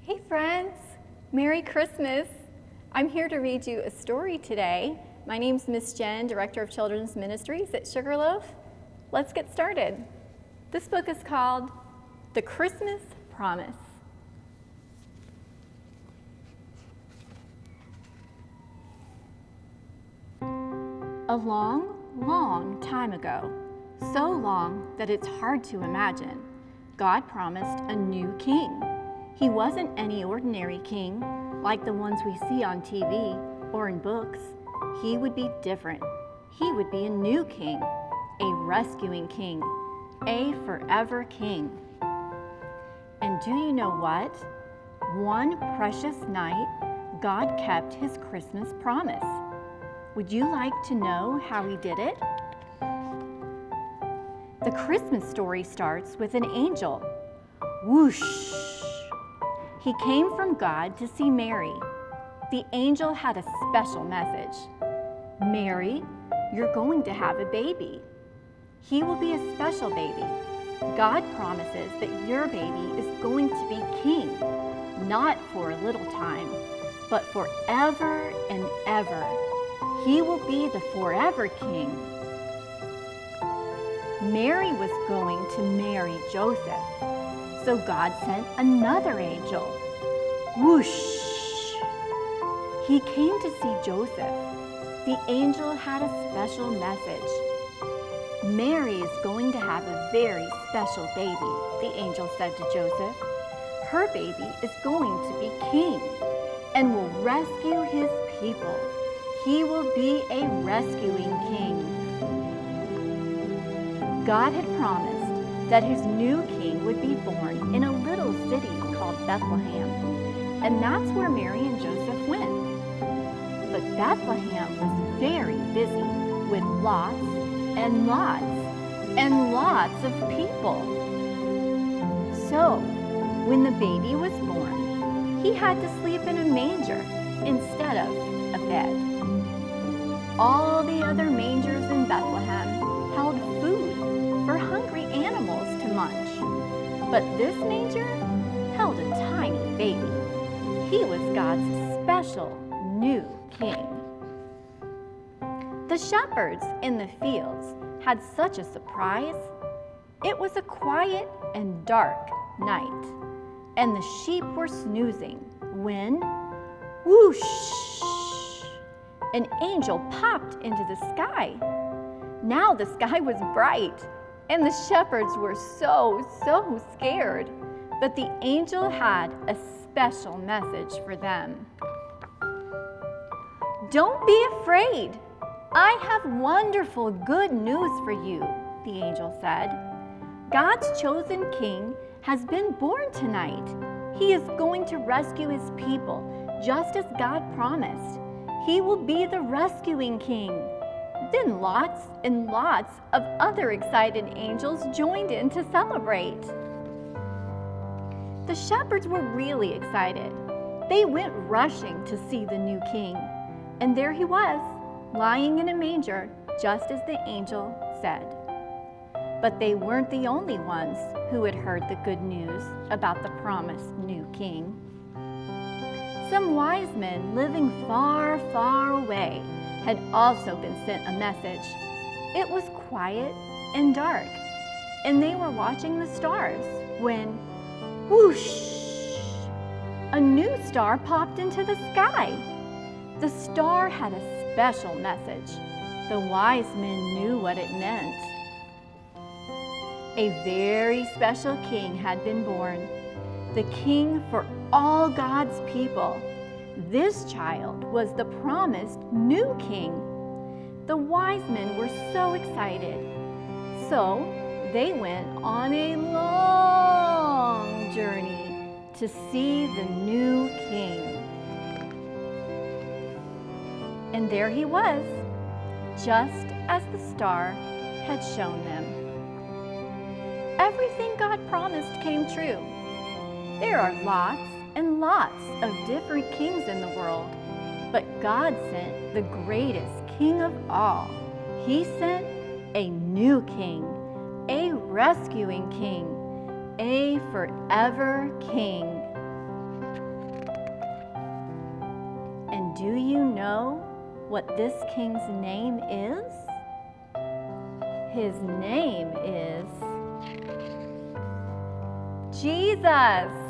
Hey friends, Merry Christmas. I'm here to read you a story today. My name's Miss Jen, Director of Children's Ministries at Sugarloaf. Let's get started. This book is called The Christmas Promise. A long, long time ago, so long that it's hard to imagine, God promised a new king. He wasn't any ordinary king like the ones we see on TV or in books. He would be different. He would be a new king, a rescuing king, a forever king. And do you know what? One precious night, God kept his Christmas promise. Would you like to know how he did it? The Christmas story starts with an angel. Whoosh! He came from God to see Mary. The angel had a special message. Mary, you're going to have a baby. He will be a special baby. God promises that your baby is going to be king, not for a little time, but forever and ever. He will be the forever king. Mary was going to marry Joseph. So God sent another angel. Whoosh! He came to see Joseph. The angel had a special message. Mary is going to have a very special baby, the angel said to Joseph. Her baby is going to be king and will rescue his people. He will be a rescuing king. God had promised that his new king would be born in a little city called Bethlehem. And that's where Mary and Joseph went. But Bethlehem was very busy with lots and lots and lots of people. So, when the baby was born, he had to sleep in a manger instead of a bed. All the other mangers in Bethlehem held food for hungry animals to munch. But this manger held a tiny baby. He was God's special new king. The shepherds in the fields had such a surprise. It was a quiet and dark night, and the sheep were snoozing when, whoosh, an angel popped into the sky. Now the sky was bright, and the shepherds were so scared. But the angel had a special message for them. Don't be afraid. I have wonderful good news for you, the angel said. God's chosen king has been born tonight. He is going to rescue his people, just as God promised. He will be the rescuing king. Then lots and lots of other excited angels joined in to celebrate. The shepherds were really excited. They went rushing to see the new king. And there he was, lying in a manger, just as the angel said. But they weren't the only ones who had heard the good news about the promised new king. Some wise men living far, far away had also been sent a message. It was quiet and dark, and they were watching the stars when, whoosh, a new star popped into the sky. The star had a special message. The wise men knew what it meant. A very special king had been born, the king for all God's people. This child was the promised new king. The wise men were so excited. So they went on a long journey to see the new king. And there he was, just as the star had shown them. Everything God promised came true. There are lots and lots of different kings in the world, but God sent the greatest king of all. He sent a new king, a rescuing king, a forever king. know what this king's name is? His name is Jesus.